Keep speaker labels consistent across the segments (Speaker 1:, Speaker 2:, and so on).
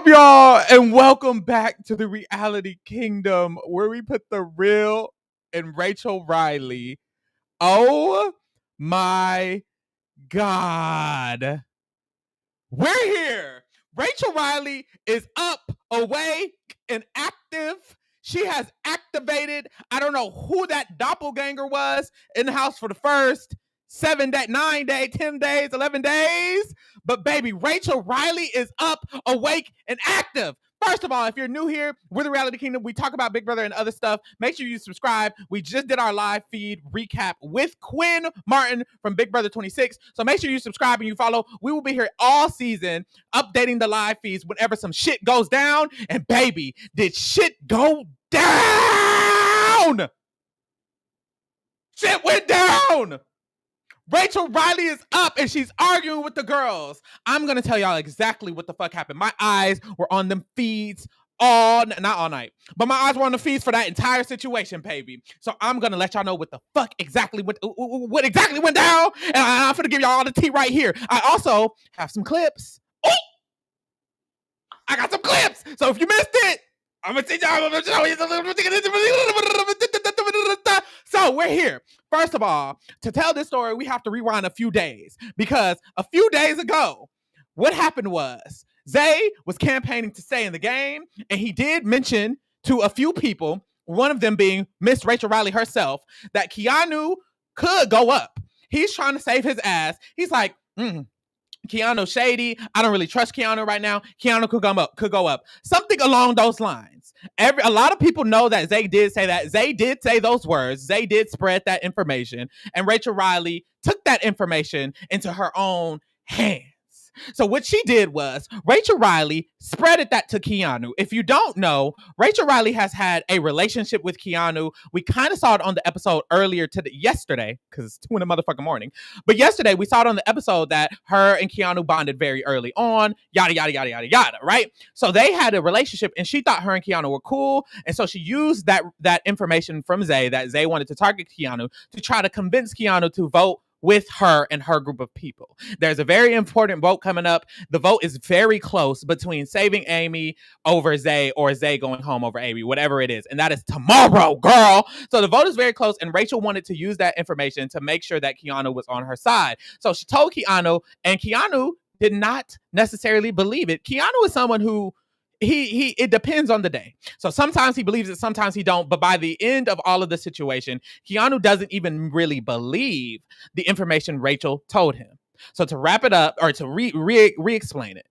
Speaker 1: up, y'all? And welcome back to the Reality Kingdom, where we put the real in Rachel Reilly. Oh my God. We're here. Rachel Reilly is up, awake, and active. She has activated. I don't know who that doppelganger was in the house for the first 7 days, 9 days, 10 days, 11 days. But baby, Rachel Reilly is up, awake, and active. First of all, if you're new here, we're the Reality Kingdom. We talk about Big Brother and other stuff. Make sure you subscribe. We just did our live feed recap with Quinn Martin from Big Brother 26. So make sure you subscribe and you follow. We will be here all season updating the live feeds whenever some shit goes down. And baby, did shit go down? Shit went down. Rachel Reilly is up and she's arguing with the girls. I'm going to tell y'all exactly what the fuck happened. My eyes were on them feeds not all night, but my eyes were on the feeds for that entire situation, baby. So I'm going to let y'all know what the fuck exactly what exactly went down. And I'm going to give y'all all the tea right here. I also have some clips. Oh, I got some clips. So if you missed it, I'm going to teach y'all. So we're here. First of all, to tell this story, we have to rewind a few days because a few days ago, what happened was Zay was campaigning to stay in the game, and he did mention to a few people, one of them being Miss Rachel Reilly herself, that Keanu could go up. He's trying to save his ass. He's like, Keanu shady. I don't really trust Keanu right now. Keanu could go up. Something along those lines. A lot of people know that Zay did say that. Zay did say those words. Zay did spread that information. And Rachel Reilly took that information into her own hands. So what she did was Rachel Reilly spreaded that to Keanu. If you don't know, Rachel Reilly has had a relationship with Keanu. We kind of saw it on the episode earlier yesterday, because it's 2 in the motherfucking morning. But yesterday we saw it on the episode that her and Keanu bonded very early on, yada, yada, yada, yada, yada, right? So they had a relationship and she thought her and Keanu were cool. And so she used that information from Zay, that Zay wanted to target Keanu, to try to convince Keanu to vote with her and her group of people. There's a very important vote coming up. The vote is very close between saving Amy over Zay or Zay going home over Amy, whatever it is. And that is tomorrow, girl. So the vote is very close, and Rachel wanted to use that information to make sure that Keanu was on her side. So she told Keanu, and Keanu did not necessarily believe it. Keanu is someone who it depends on the day. So sometimes he believes it, sometimes he don't. But by the end of all of the situation, Keanu doesn't even really believe the information Rachel told him. So to wrap it up, or to re-explain it,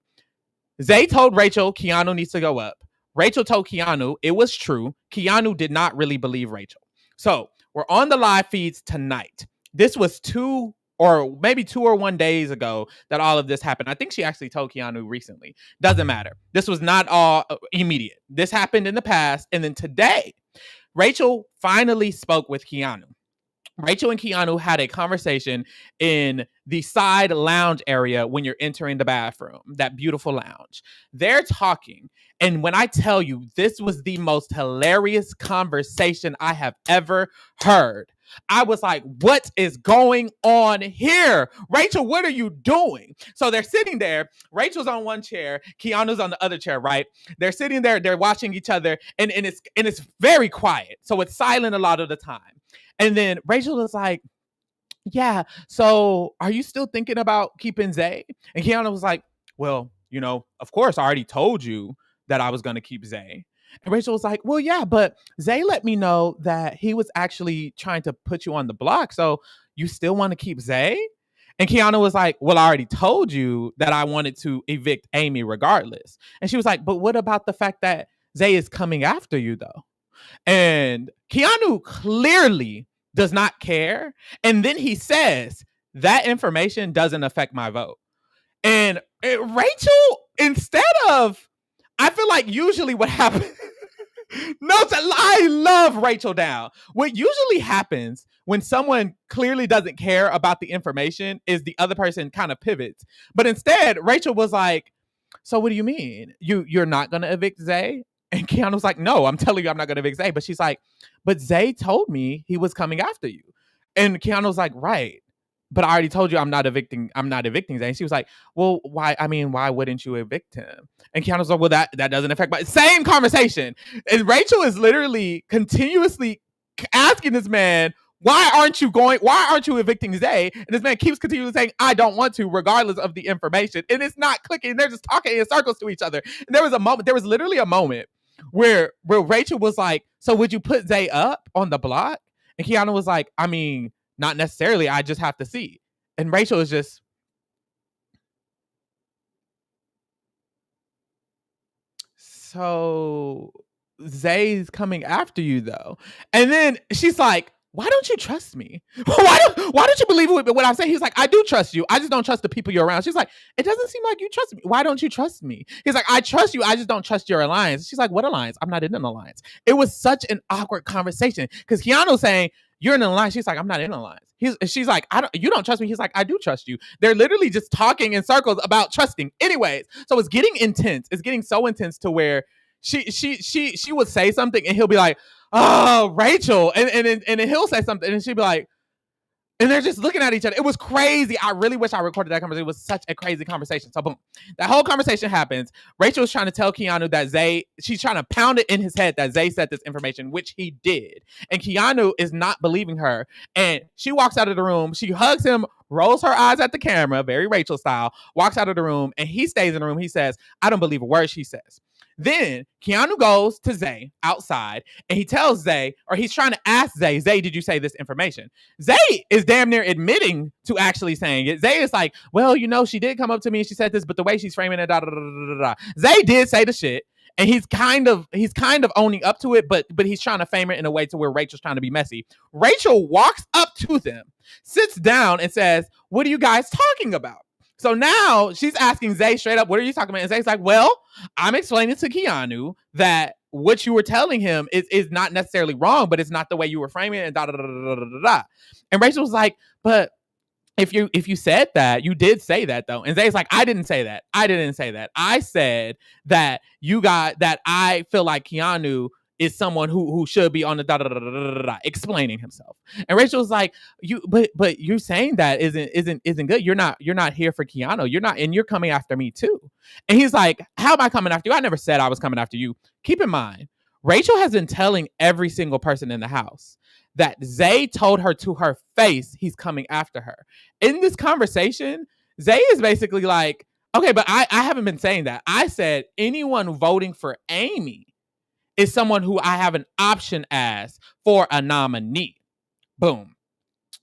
Speaker 1: Zay told Rachel Keanu needs to go up. Rachel told Keanu it was true. Keanu did not really believe Rachel. So we're on the live feeds tonight. This was 2 or 1 days ago that all of this happened. I think she actually told Keanu recently. Doesn't matter. This was not all immediate. This happened in the past. And then today, Rachel finally spoke with Keanu. Rachel and Keanu had a conversation in the side lounge area when you're entering the bathroom, that beautiful lounge. They're talking. And when I tell you, this was the most hilarious conversation I have ever heard. I was like, what is going on here? Rachel, what are you doing? So they're sitting there. Rachel's on one chair. Keanu's on the other chair, right? They're sitting there. They're watching each other. And it's very quiet. So it's silent a lot of the time. And then Rachel is like, yeah, so are you still thinking about keeping Zay? And Keanu was like, well, of course, I already told you that I was going to keep Zay. And Rachel was like, well, yeah, but Zay let me know that he was actually trying to put you on the block. So you still want to keep Zay? And Keanu was like, well, I already told you that I wanted to evict Amy regardless. And she was like, but what about the fact that Zay is coming after you, though? And Keanu clearly does not care. And then he says, that information doesn't affect my vote. And Rachel, instead of, I feel like usually what happens, no, I love Rachel down. What usually happens when someone clearly doesn't care about the information is the other person kind of pivots. But instead, Rachel was like, so what do you mean? You're not going to evict Zay? And Keanu was like, no, I'm telling you I'm not going to evict Zay. But she's like, but Zay told me he was coming after you. And Keanu was like, right. but I already told you I'm not evicting Zay. And she was like, well, why? I mean, why wouldn't you evict him? And Keanu's like, well, that doesn't affect my same conversation. And Rachel is literally continuously asking this man, why aren't you evicting Zay? And this man keeps continually saying, I don't want to, regardless of the information. And it's not clicking. They're just talking in circles to each other. And there was literally a moment where Rachel was like, so would you put Zay up on the block? And Keanu was like, I mean, not necessarily. I just have to see. And Rachel is just, so Zay's coming after you though. And then she's like, why don't you trust me? Why don't you believe what I'm saying? He's like, I do trust you. I just don't trust the people you're around. She's like, it doesn't seem like you trust me. Why don't you trust me? He's like, I trust you. I just don't trust your alliance. She's like, what alliance? I'm not in an alliance. It was such an awkward conversation because Keanu's saying, you're in an alliance. She's like, I'm not in an alliance. She's like, you don't trust me. He's like, I do trust you. They're literally just talking in circles about trusting. Anyways, so it's getting intense. It's getting so intense to where she would say something and he'll be like, oh, Rachel. And then he'll say something and she'd be like, and they're just looking at each other. It was crazy. I really wish I recorded that conversation. It was such a crazy conversation. So boom, that whole conversation happens. Rachel's trying to tell Keanu that she's trying to pound it in his head that Zay said this information, which he did. And Keanu is not believing her. And she walks out of the room. She hugs him, rolls her eyes at the camera, very Rachel style, walks out of the room, and he stays in the room. He says, I don't believe a word she says. Then Keanu goes to Zay outside and he tells Zay, or he's trying to ask Zay, did you say this information? Zay is damn near admitting to actually saying it. Zay is like, well, she did come up to me and she said this, but the way she's framing it, da da da da da. Zay did say the shit. And he's kind of owning up to it, but he's trying to frame it in a way to where Rachel's trying to be messy. Rachel walks up to them, sits down and says, what are you guys talking about? So now she's asking Zay straight up, what are you talking about? And Zay's like, well, I'm explaining to Keanu that what you were telling him is not necessarily wrong, but it's not the way you were framing it and da da da da da da. And Rachel was like, but if you said that, you did say that though. And Zay's like, I didn't say that. I said that I feel like Keanu is someone who should be on the da da da da da da, explaining himself. And Rachel's like, but you're saying that isn't good. You're not here for Keanu. You're not, and you're coming after me too. And he's like, how am I coming after you? I never said I was coming after you. Keep in mind, Rachel has been telling every single person in the house that Zay told her to her face he's coming after her. In this conversation, Zay is basically like, okay, but I haven't been saying that. I said anyone voting for Amy is someone who I have an option as for a nominee. Boom.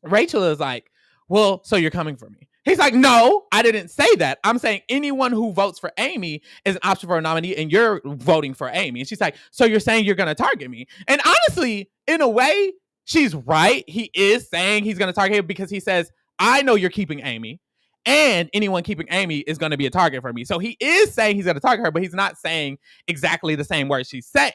Speaker 1: Rachel is like, well, so you're coming for me. He's like, no, I didn't say that. I'm saying anyone who votes for Amy is an option for a nominee and you're voting for Amy. And she's like, so you're saying you're going to target me? And honestly, in a way, she's right. He is saying he's going to target him because he says, I know you're keeping Amy. And anyone keeping Amy is going to be a target for me. So he is saying he's going to target her, but he's not saying exactly the same words she's saying.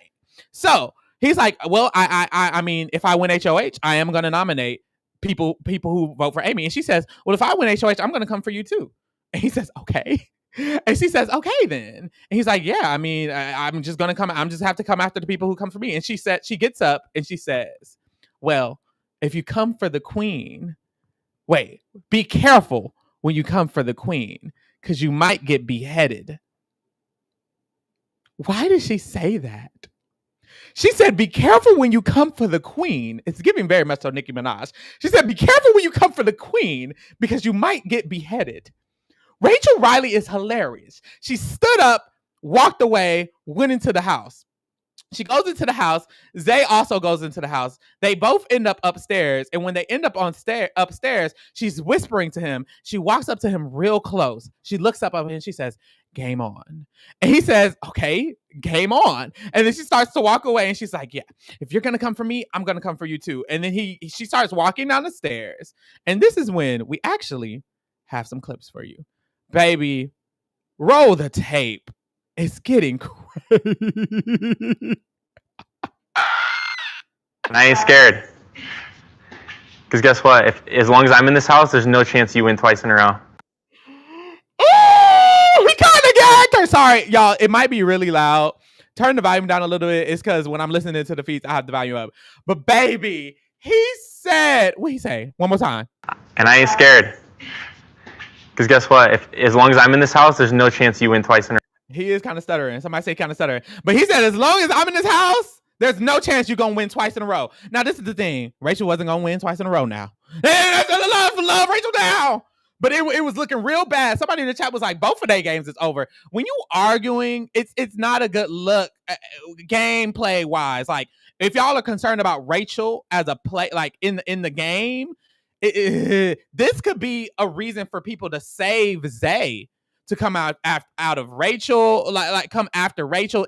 Speaker 1: So he's like, well, I mean, if I win HOH, I am going to nominate people who vote for Amy. And she says, well, if I win HOH, I'm going to come for you too. And he says, okay. And she says, okay, then. And he's like, yeah, I mean, I'm just going to come. I'm just have to come after the people who come for me. And she gets up and she says, well, if you come for the queen, wait, be careful when you come for the queen, because you might get beheaded. Why did she say that? She said, be careful when you come for the queen. It's giving very much so Nicki Minaj. She said, be careful when you come for the queen, because you might get beheaded. Rachel Reilly is hilarious. She stood up, walked away, went into the house. She goes into the house. Zay also goes into the house. They both end up upstairs. And when they end up upstairs, she's whispering to him. She walks up to him real close. She looks up at him and she says, game on. And he says, okay, game on. And then she starts to walk away and she's like, yeah, if you're going to come for me, I'm going to come for you too. And then she starts walking down the stairs. And this is when we actually have some clips for you. Baby, roll the tape. It's getting crazy.
Speaker 2: I ain't scared. Because guess what? As long as I'm in this house, there's no chance you win twice in a row.
Speaker 1: Ooh, he kind of gagged her. Sorry, y'all. It might be really loud. Turn the volume down a little bit. It's because when I'm listening to the feeds, I have the volume up. But baby, he said, what he say? One more time.
Speaker 2: And I ain't scared. Because guess what? As long as I'm in this house, there's no chance you win twice in a row.
Speaker 1: He is kind of stuttering. Somebody say kind of stuttering. But he said, as long as I'm in this house, there's no chance you're going to win twice in a row. Now, this is the thing. Rachel wasn't going to win twice in a row now. Love Rachel now. But it was looking real bad. Somebody in the chat was like, both of their games is over. When you arguing, it's not a good look gameplay wise. Like, if y'all are concerned about Rachel as a play, like in the game, this could be a reason for people to save Zay to come out of Rachel, like come after Rachel.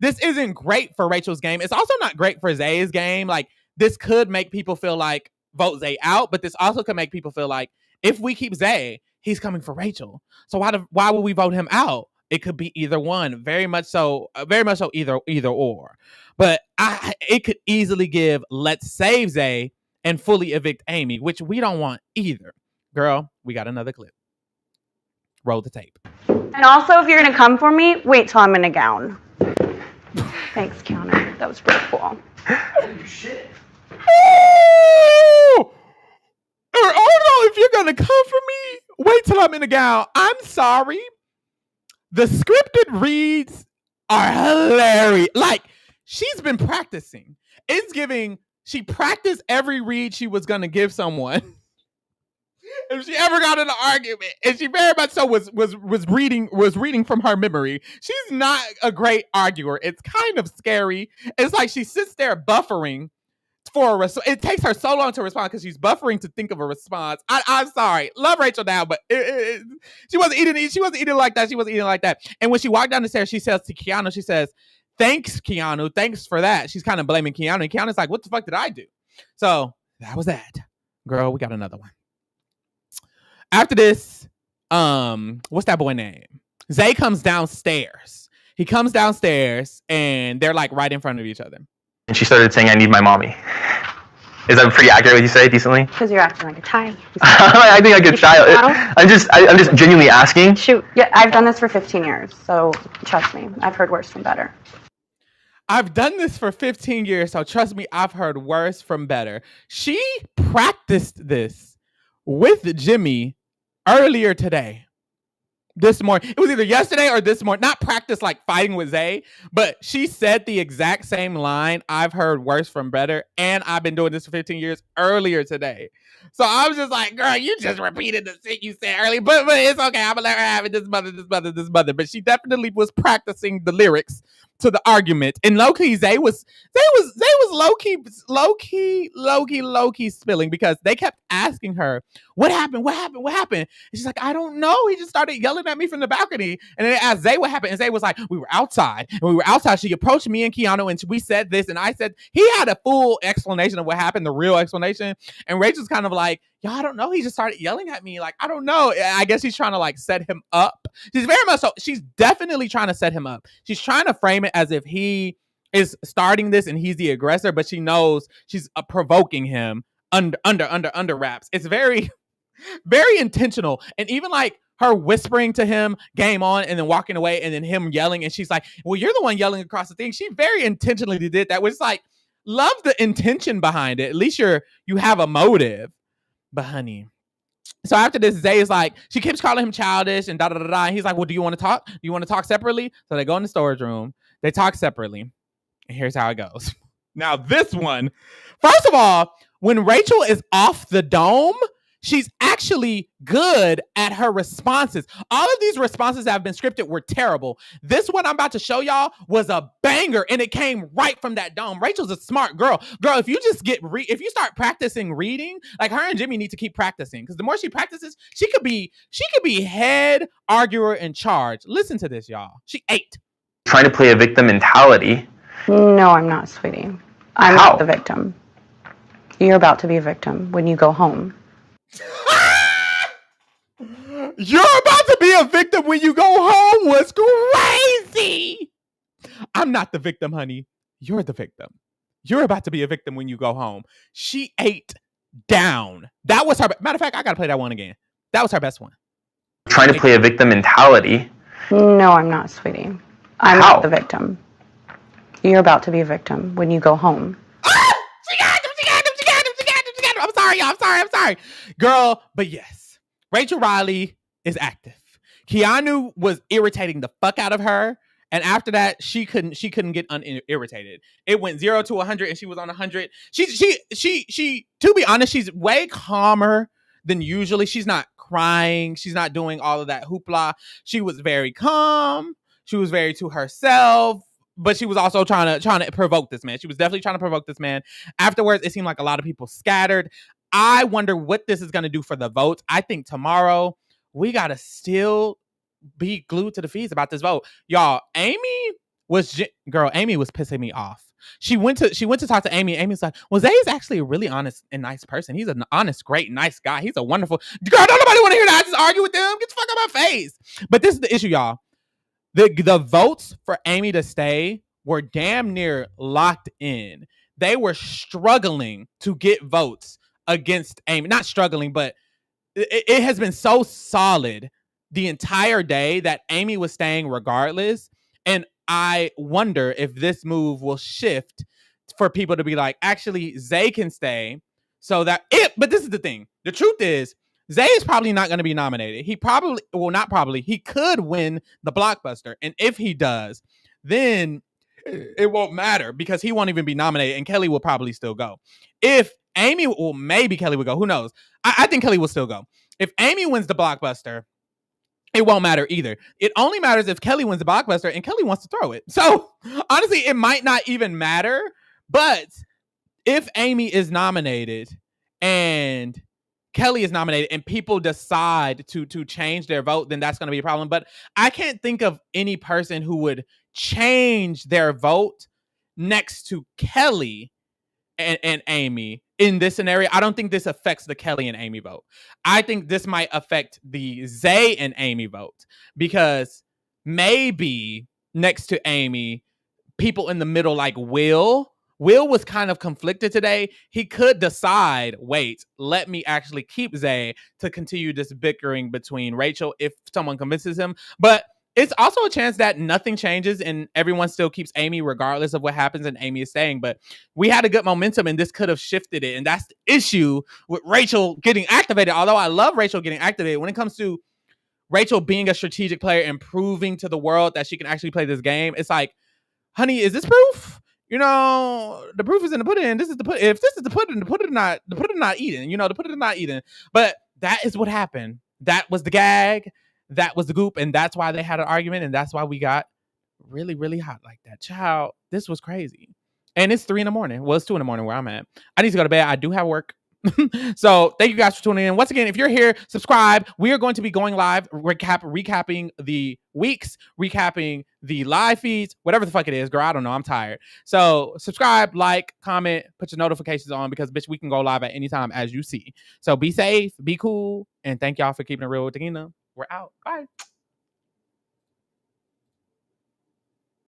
Speaker 1: This isn't great for Rachel's game. It's also not great for Zay's game. Like, this could make people feel like vote Zay out, but this also could make people feel like if we keep Zay, he's coming for Rachel. So why would we vote him out? It could be either one. Very much so either or. But it could easily give let's save Zay and fully evict Amy, which we don't want either. Girl, we got another clip. Roll the tape.
Speaker 3: And also, if you're going to come for me, wait till I'm in a gown. Thanks, Keanu. That was really cool.
Speaker 4: Oh, shit.
Speaker 1: Oh, if you're going to come for me, wait till I'm in a gown. I'm sorry. The scripted reads are hilarious. Like, she's been practicing. It's giving, she practiced every read she was going to give someone. If she ever got in an argument, and she very much so was reading from her memory. She's not a great arguer. It's kind of scary. It's like she sits there buffering for a it takes her so long to respond because she's buffering to think of a response. I'm sorry, love Rachel now, but she wasn't eating. She wasn't eating like that. She wasn't eating like that. And when she walked down the stairs, she says to Keanu, she says, "Thanks, Keanu. Thanks for that." She's kind of blaming Keanu, and Keanu's like, "What the fuck did I do?" So that was that. Girl, we got another one. After this, what's that boy name? Zay comes downstairs. He comes downstairs, and they're like right in front of each other.
Speaker 2: And she started saying, "I need my mommy." Is that pretty accurate what you say, decently?
Speaker 3: Because you're acting like a child.
Speaker 2: I think like a child. I'm just genuinely asking.
Speaker 3: Shoot, yeah, I've done this for 15 years, so trust me, I've heard worse from better.
Speaker 1: I've done this for 15 years, so trust me, I've heard worse from better. She practiced this with Jimmy earlier today. This morning. It was either yesterday or this morning. Not practice like fighting with Zay, but she said the exact same line. I've heard worse from better, and I've been doing this for 15 years earlier today. So I was just like, girl, you just repeated the shit you said earlier, but it's okay. I'm gonna let her have it. This mother. But she definitely was practicing the lyrics to the argument. And low-key, Zay was low-key spilling because they kept asking her, what happened? And she's like, I don't know. He just started yelling at me from the balcony. And then they asked Zay what happened. And Zay was like, we were outside. She approached me and Keanu and we said this. And I said, he had a full explanation of what happened, the real explanation. And Rachel's kind of like, yeah, I don't know. He just started yelling at me. Like, I don't know. I guess she's trying to like set him up. She's very much so. She's definitely trying to set him up. She's trying to frame it as if he is starting this and he's the aggressor, but she knows she's provoking him under wraps. It's very, very intentional. And even like her whispering to him, game on, and then walking away, and then him yelling, and she's like, well, you're the one yelling across the thing. She very intentionally did that, which is like, love the intention behind it. At least you have a motive. But honey, so after this, Zay is like, she keeps calling him childish and da-da-da-da. And he's like, well, do you want to talk? Do you want to talk separately? So they go in the storage room. They talk separately. And here's how it goes. Now, this one, first of all, when Rachel is off the dome, she's actually good at her responses. All of these responses that have been scripted were terrible. This one I'm about to show y'all was a banger, and it came right from that dome. Rachel's a smart girl. Girl, if you just if you start practicing reading, like her and Jimmy need to keep practicing, because the more she practices, she could be head arguer in charge. Listen to this, y'all. She ate.
Speaker 2: Trying to play a victim mentality.
Speaker 3: No, I'm not, sweetie. I'm not the victim. You're about to be a victim when you go home.
Speaker 1: You're about to be a victim when you go home was crazy. I'm not the victim, honey. You're the victim. You're about to be a victim when you go home. She ate down. That was her. Matter of fact, I got to play that one again. That was her best one.
Speaker 2: Trying to play a victim mentality.
Speaker 3: No, I'm not, sweetie. I'm not the victim. You're about to be a victim when you go home.
Speaker 1: sorry, y'all. I'm sorry. Girl, but yes, Rachel Reilly is active. Keanu was irritating the fuck out of her. And after that, she couldn't get irritated. It went 0 to 100 and she was on 100. She to be honest, she's way calmer than usually. She's not crying. She's not doing all of that hoopla. She was very calm. She was very to herself, but she was also trying to provoke this man. She was definitely trying to provoke this man. Afterwards, it seemed like a lot of people scattered. I wonder what this is going to do for the votes. I think tomorrow we got to still be glued to the feeds about this vote. Y'all, Amy was pissing me off. She went to talk to Amy. Amy's like, well, Zay is actually a really honest and nice person. He's an honest, great, nice guy. He's a wonderful girl. Don't nobody want to hear that. I just argue with them. Get the fuck out of my face. But this is the issue, y'all. The votes for Amy to stay were damn near locked in. They were struggling to get votes against Amy. Not struggling, but it has been so solid the entire day that Amy was staying regardless. And I wonder if this move will shift for people to be like, actually, Zay can stay. So that but this is the thing. The truth is, Zay is probably not going to be nominated. He could win the blockbuster. And if he does, then it won't matter because he won't even be nominated and Kelly will probably still go. If Amy, or maybe Kelly will go, who knows? I think Kelly will still go. If Amy wins the blockbuster, it won't matter either. It only matters if Kelly wins the blockbuster and Kelly wants to throw it. So honestly, it might not even matter. But if Amy is nominated and Kelly is nominated and people decide to change their vote, then that's going to be a problem. But I can't think of any person who would change their vote next to Kelly and Amy in this scenario. I don't think this affects the Kelly and Amy vote. I think this might affect the Zay and Amy vote because maybe next to Amy, people in the middle like Will was kind of conflicted today. He could decide, wait, let me actually keep Zay to continue this bickering between Rachel if someone convinces him. But it's also a chance that nothing changes and everyone still keeps Amy regardless of what happens and Amy is staying. But we had a good momentum and this could have shifted it. And that's the issue with Rachel getting activated. Although I love Rachel getting activated, when it comes to Rachel being a strategic player and proving to the world that she can actually play this game, it's like, honey, is this proof? You know, the proof is in the pudding. This is the pudding. If this is the pudding not eating. You know, the pudding is not eating. But that is what happened. That was the gag. That was the goop. And that's why they had an argument. And that's why we got really, really hot like that. Child, this was crazy. And it's 3 a.m. Well, it's 2 a.m. where I'm at. I need to go to bed. I do have work. So thank you guys for tuning in. Once again, if you're here, subscribe. We are going to be going live, recapping the weeks, recapping the live feeds, whatever the fuck it is. Girl, I don't know. I'm tired. So subscribe, like, comment, put your notifications on because, bitch, we can go live at any time as you see. So be safe, be cool, and thank y'all for keeping it real with Tina. We're out. Bye.